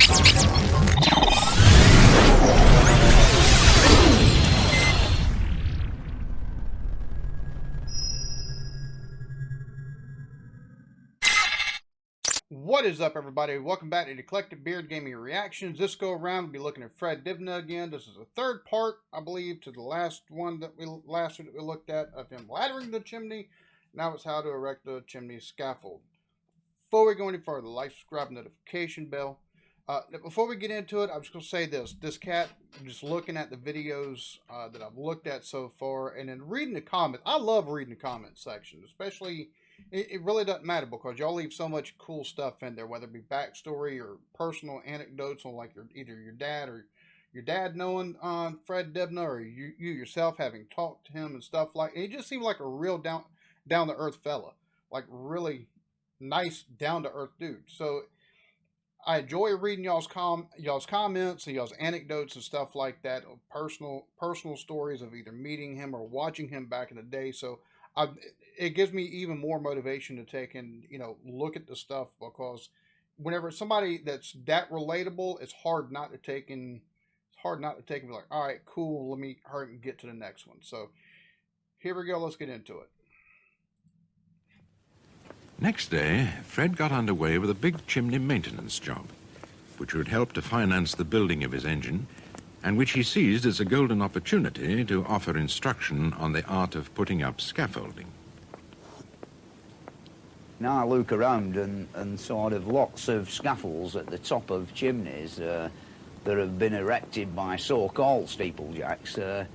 What is up, everybody? Welcome back to Eclectic Beard Gaming Reactions. This go around, we'll be looking at Fred Dibnah again. This is the third part, I believe, to the last one that we looked at of him laddering the chimney. Now it's how to erect the chimney scaffold. Before we go any further, like, subscribe, notification bell. Before we get into it, I'm just going to say this. This cat, just looking at the videos that I've looked at so far, and then reading the comments. I love reading the comment section, especially... It really doesn't matter because y'all leave so much cool stuff in there, whether it be backstory or personal anecdotes on like either your dad or your dad knowing Fred Dibnah, or you yourself having talked to him and stuff like. It just seemed like a real down to earth fella, like really nice down to earth dude. So I enjoy reading y'all's comments and y'all's anecdotes and stuff like that, of personal stories of either meeting him or watching him back in the day. So it gives me even more motivation to take and look at the stuff, because whenever it's somebody that's that relatable, it's hard not to take and be like, all right, cool, let me hurry and get to the next one. So here we go, let's get into it. Next day, Fred got underway with a big chimney maintenance job, which would help to finance the building of his engine, and which he seized as a golden opportunity to offer instruction on the art of putting up scaffolding. Now I look around and sort of lots of scaffolds at the top of chimneys that have been erected by so-called steeplejacks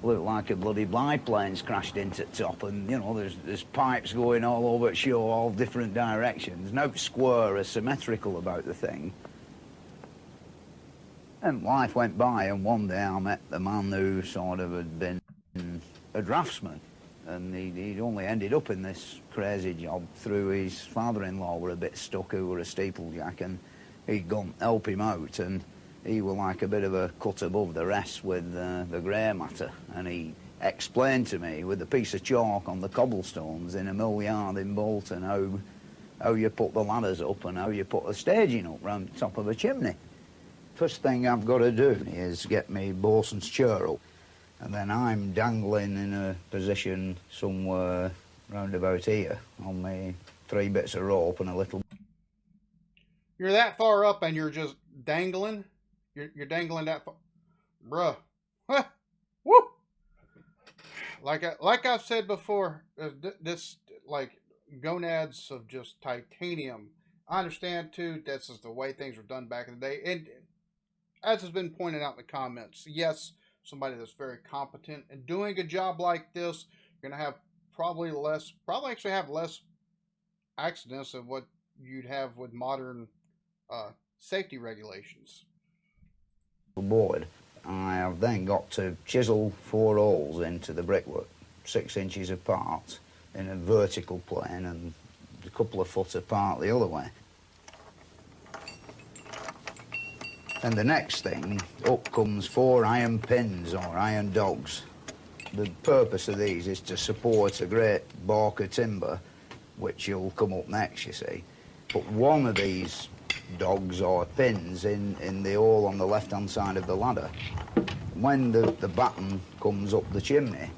look like a bloody biplane's crashed into the top, and there's pipes going all over the show, all different directions. No square or symmetrical about the thing. And life went by, and one day I met the man who sort of had been a draftsman, and he'd only ended up in this crazy job through his father-in-law were a bit stuck, who were a steeplejack, and he'd gone help him out, and he was like a bit of a cut above the rest with the grey matter, and he explained to me with a piece of chalk on the cobblestones in a mill yard in Bolton how you put the ladders up and how you put the staging up round the top of a chimney. First thing I've got to do is get me bosun's chair up, and then I'm dangling in a position somewhere round about here on me 3 bits of rope and a little... You're that far up and you're just dangling? You're dangling that far? Bruh. Huh. Woo! Like I've said before, this, like, gonads of just titanium. I understand, too, that's just the way things were done back in the day. And as has been pointed out in the comments, yes, somebody that's very competent and doing a job like this, you're going to have probably actually have less accidents than what you'd have with modern safety regulations. Board. I have then got to chisel 4 holes into the brickwork, 6 inches apart in a vertical plane and a couple of foot apart the other way. And the next thing, up comes 4 iron pins or iron dogs. The purpose of these is to support a great balk of timber, which will come up next, you see. Put one of these dogs or pins in the hole on the left-hand side of the ladder. When the batten comes up the chimney,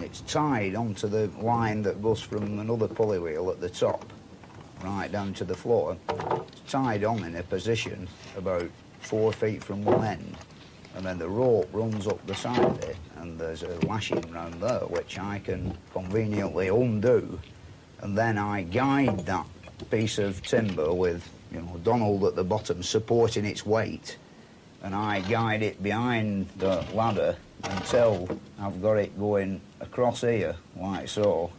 it's tied onto the line that goes from another pulley wheel at the top right down to the floor. It's tied on in a position about 4 feet from one end, and then the rope runs up the side of it, and there's a lashing round there which I can conveniently undo, and then I guide that piece of timber with, Donald at the bottom supporting its weight, and I guide it behind the ladder until I've got it going across here, like so.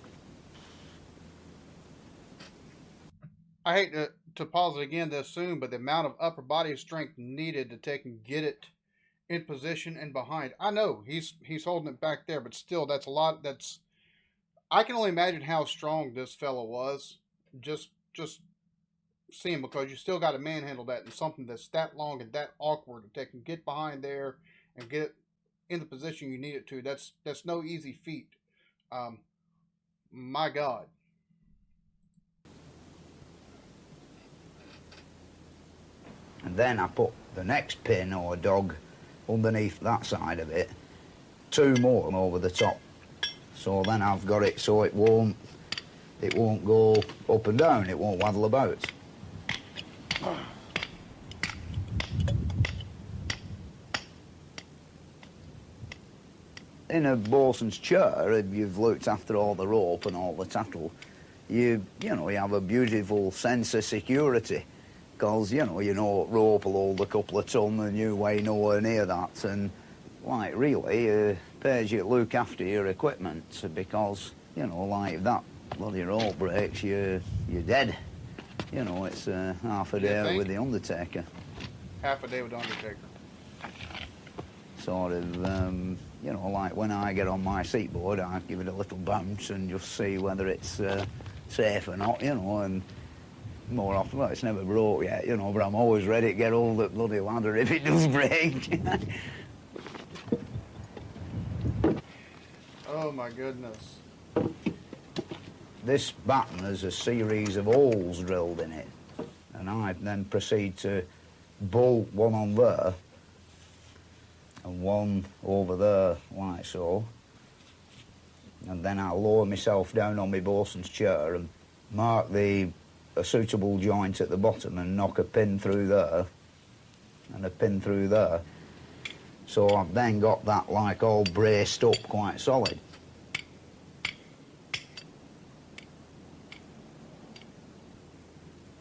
I hate to pause it again this soon, but the amount of upper body strength needed to take and get it in position and behind. I know he's holding it back there, but still, that's a lot. I can only imagine how strong this fella was. Just seeing, because you still got to manhandle that, and something that's that long and that awkward to take and get behind there and get it in the position you need it to. That's no easy feat. My God. And then I put the next pin or dog underneath that side of it, 2 more over the top. So then I've got it so it won't go up and down, it won't waddle about. In a boatswain's chair, if you've looked after all the rope and all the tattle, you have a beautiful sense of security, because rope will hold a couple of ton and you weigh nowhere near that, and like really pays you to look after your equipment, because like if that bloody rope breaks, you're dead. It's half a day with the undertaker. Half a day with the undertaker. Sort of, like when I get on my seatboard, I give it a little bounce and just see whether it's safe or not, and more often, well, it's never broke yet, but I'm always ready to get hold of the bloody ladder if it does break. Oh my goodness. This batten has a series of holes drilled in it, and I then proceed to bolt one on there and one over there, like so. And then I'll lower myself down on my boatswain's chair and mark a suitable joint at the bottom and knock a pin through there and a pin through there. So I've then got that like all braced up quite solid.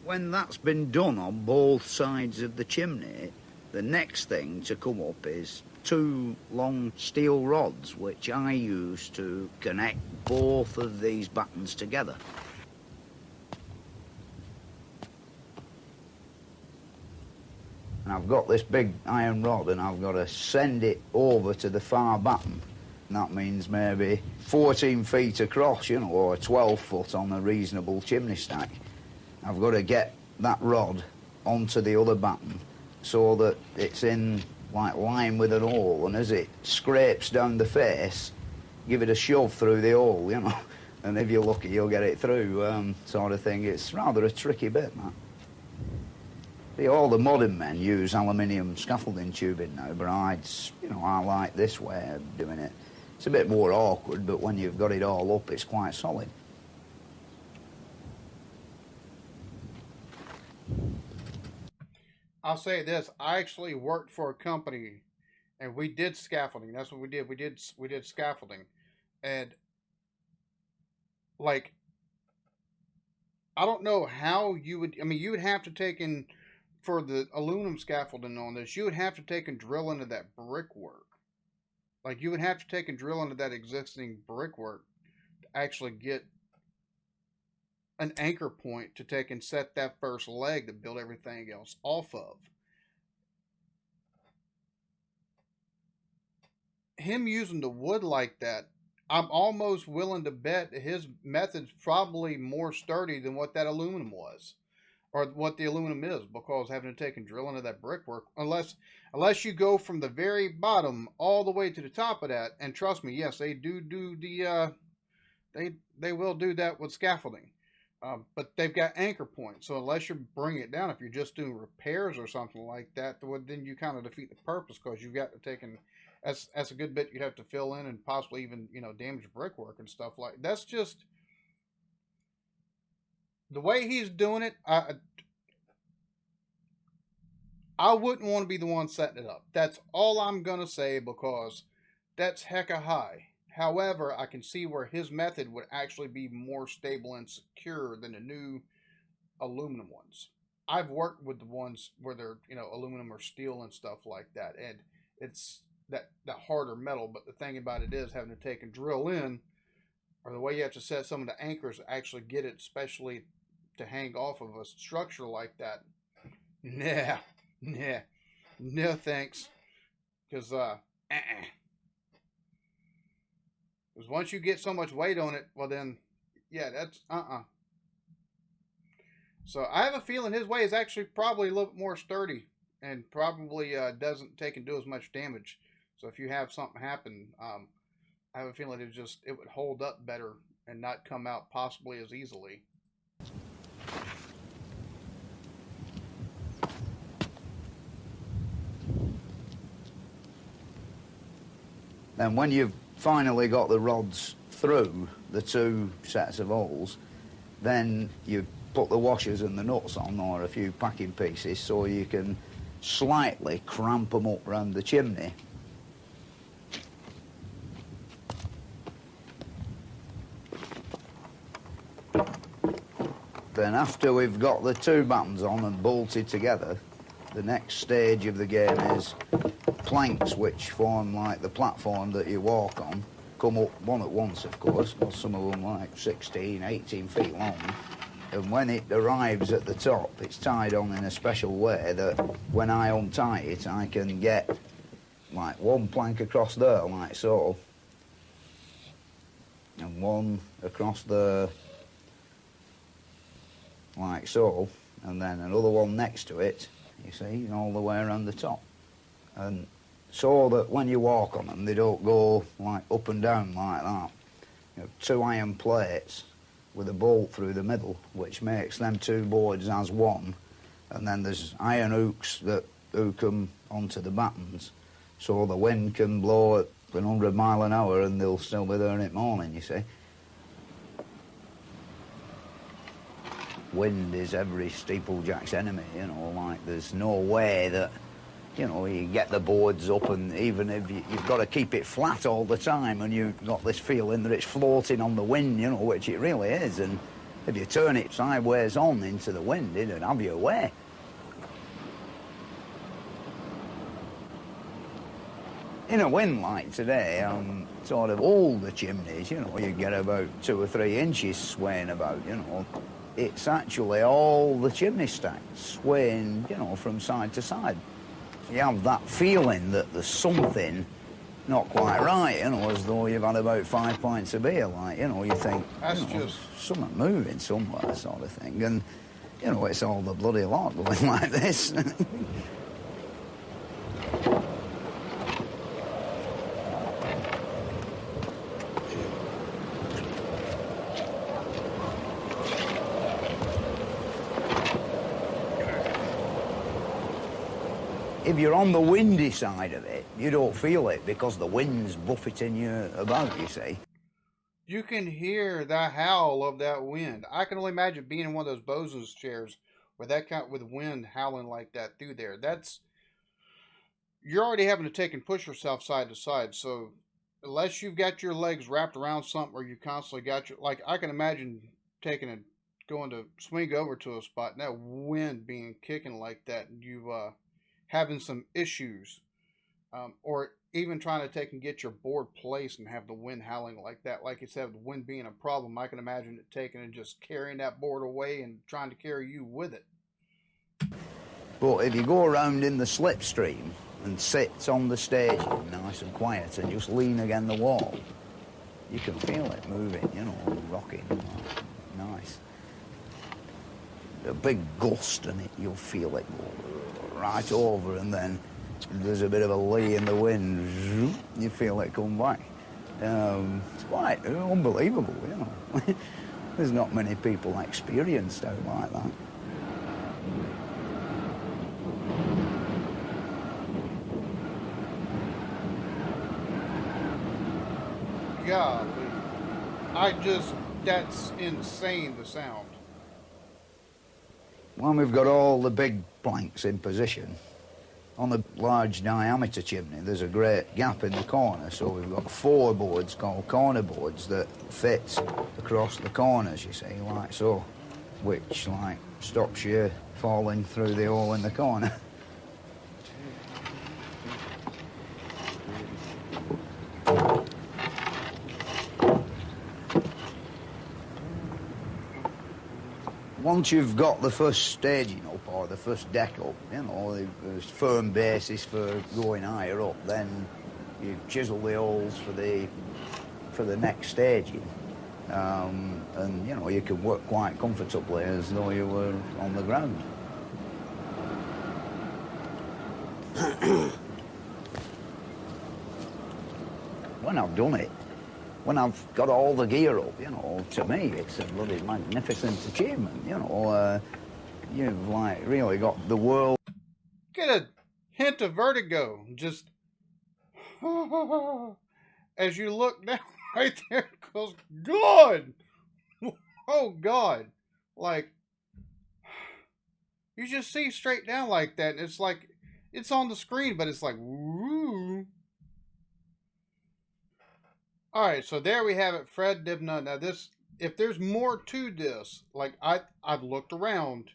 When that's been done on both sides of the chimney, the next thing to come up is 2 long steel rods, which I use to connect both of these battens together. And I've got this big iron rod and I've got to send it over to the far batten. And that means maybe 14 feet across, or 12 foot on a reasonable chimney stack. I've got to get that rod onto the other batten so that it's in like line with an hole, and as it scrapes down the face, give it a shove through the hole, and if you're lucky you'll get it through, sort of thing. It's rather a tricky bit, that. See, all the modern men use aluminium scaffolding tubing now, but I like this way of doing it. It's a bit more awkward, but when you've got it all up, it's quite solid. I'll say this: I actually worked for a company, and we did scaffolding. That's what we did. We did scaffolding, and like I don't know how you would. I mean, you would have to take in for the aluminum scaffolding on this. You would have to take and drill into that brickwork. Like you would have to take and drill into that existing brickwork to actually get an anchor point to take and set that first leg to build everything else off of. Him using the wood like that, I'm almost willing to bet that his method's probably more sturdy than what that aluminum was, or what the aluminum is, because having to take and drill into that brickwork, unless you go from the very bottom all the way to the top of that. And trust me, yes, they do the they will do that with scaffolding. But they've got anchor points, so unless you're bringing it down, if you're just doing repairs or something like that, then you kind of defeat the purpose, because you've got to take and that's a good bit you'd have to fill in, and possibly even damage brickwork and stuff like. That's just the way he's doing it. I wouldn't want to be the one setting it up. That's all I'm gonna say, because that's hecka high. However, I can see where his method would actually be more stable and secure than the new aluminum ones. I've worked with the ones where they're, aluminum or steel and stuff like that, and it's that harder metal. But the thing about it is, having to take and drill in, or the way you have to set some of the anchors to actually get it, especially to hang off of a structure like that. No thanks. Because Because once you get so much weight on it, well then, yeah, that's So I have a feeling his way is actually probably a little bit more sturdy, and probably doesn't take and do as much damage. So if you have something happen, I have a feeling it would hold up better and not come out possibly as easily. Then when you've finally got the rods through the 2 sets of holes, then you put the washers and the nuts on, or a few packing pieces, so you can slightly cramp them up round the chimney. Then after we've got the 2 battens on and bolted together, the next stage of the game is planks, which form like the platform that you walk on, come up one at once, of course, because some of them like 16, 18 feet long. And when it arrives at the top, it's tied on in a special way that when I untie it, I can get like 1 plank across there, like so, and 1 across there, like so, and then another 1 next to it, you see, all the way around the top. And so that when you walk on them, they don't go like up and down like that. You know, 2 iron plates with a bolt through the middle, which makes them 2 boards as 1. And then there's iron hooks that hook them onto the battens, so the wind can blow at 100 mile an hour and they'll still be there in the morning, you see. Wind is every steeplejack's enemy, you know, like there's no way that, you know, you get the boards up, and even if you've got to keep it flat all the time, and you've got this feeling that it's floating on the wind, you know, which it really is, and if you turn it sideways on into the wind, it'd have your way. In a wind like today, sort of older chimneys, you know, you get about 2 or 3 inches swaying about, you know. It's actually all the chimney stacks swaying, you know, from side to side. You have that feeling that there's something not quite right, you know, as though you've had about 5 pints of beer, like, you know, you think, that's you know, just something moving somewhere, sort of thing. And, you know, it's all the bloody lot going like this. If you're on the windy side of it, you don't feel it because the wind's buffeting you about, you see. you can hear the howl of that wind. I can only imagine being in one of those bosun's chairs with that kind with wind howling like that through there. That's you're already having to take and push yourself side to side. So unless you've got your legs wrapped around something or you constantly got your like I can imagine taking and going to swing over to a spot and that wind being kicking like that and you having some issues, or even trying to take and get your board placed and have the wind howling like that. Like you said, the wind being a problem, I can imagine it taking and just carrying that board away and trying to carry you with it. But if you go around in the slipstream and sit on the stage nice and quiet and just lean against the wall, you can feel it moving, you know, rocking. Nice. A big gust and you'll feel it go right over, and then there's a bit of a lee in the wind, you feel it come back. It's quite unbelievable, you know. There's not many people experienced out like that. Golly. That's insane, the sound. When we've got all the big planks in position, on the large diameter chimney, there's a great gap in the corner, so we've got 4 boards called corner boards that fit across the corners, you see, like so, which, like, stops you falling through the hole in the corner. Once you've got the first staging up, or the first deck up, you know, there's firm basis for going higher up, then you chisel the holes for the next staging. And, you know, you can work quite comfortably as though you were on the ground. When I've done it, when I've got all the gear up, you know, to me, it's a bloody magnificent achievement, you know. You've, like, really got the world. Get a hint of vertigo. Just, as you look down right there, it goes, God! Oh, God. Like, you just see straight down like that, and it's like, it's on the screen, but it's like, woo. Alright, so there we have it, Fred Dibnah. Now this, if there's more to this, like I've looked around.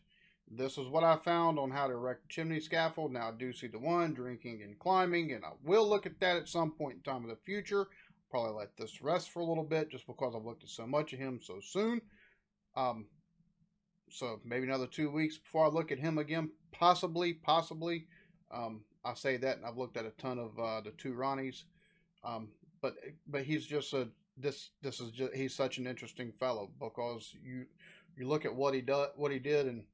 This is what I found on how to erect a chimney scaffold. Now I do see the one, drinking and climbing, and I will look at that at some point in time in the future. Probably let this rest for a little bit just because I've looked at so much of him so soon. So maybe another 2 weeks before I look at him again, possibly. I say that, and I've looked at a ton of the two Ronnies. Um, but he's just a this is just, he's such an interesting fellow because you look at what he did, and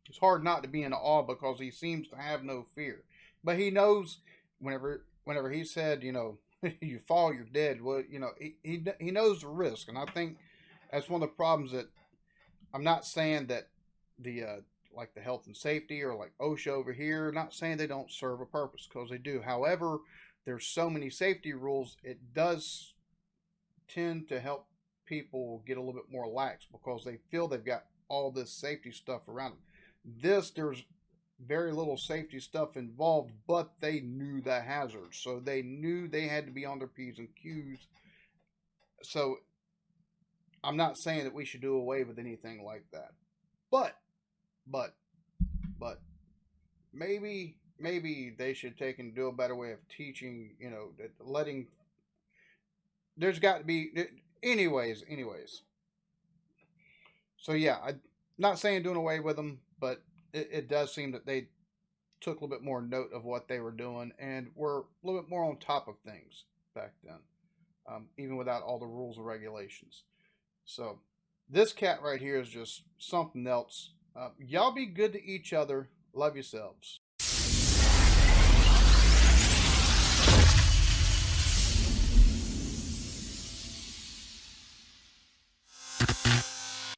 it's hard not to be in awe because he seems to have no fear. But he knows whenever he said, you fall, you're dead. Well, he knows the risk, and I think that's one of the problems. That I'm not saying that the like the health and safety or like OSHA over here, not saying they don't serve a purpose, because they do. However, there's so many safety rules, it does tend to help people get a little bit more lax because they feel they've got all this safety stuff around them. There's very little safety stuff involved, but they knew the hazards, so they knew they had to be on their P's and Q's. So I'm not saying that we should do away with anything like that, but maybe they should take and do a better way of teaching. That letting, there's got to be, anyways. So yeah, I'm not saying doing away with them, but it does seem that they took a little bit more note of what they were doing and were a little bit more on top of things back then, even without all the rules and regulations. So this cat right here is just something else. Y'all be good to each other. Love yourselves.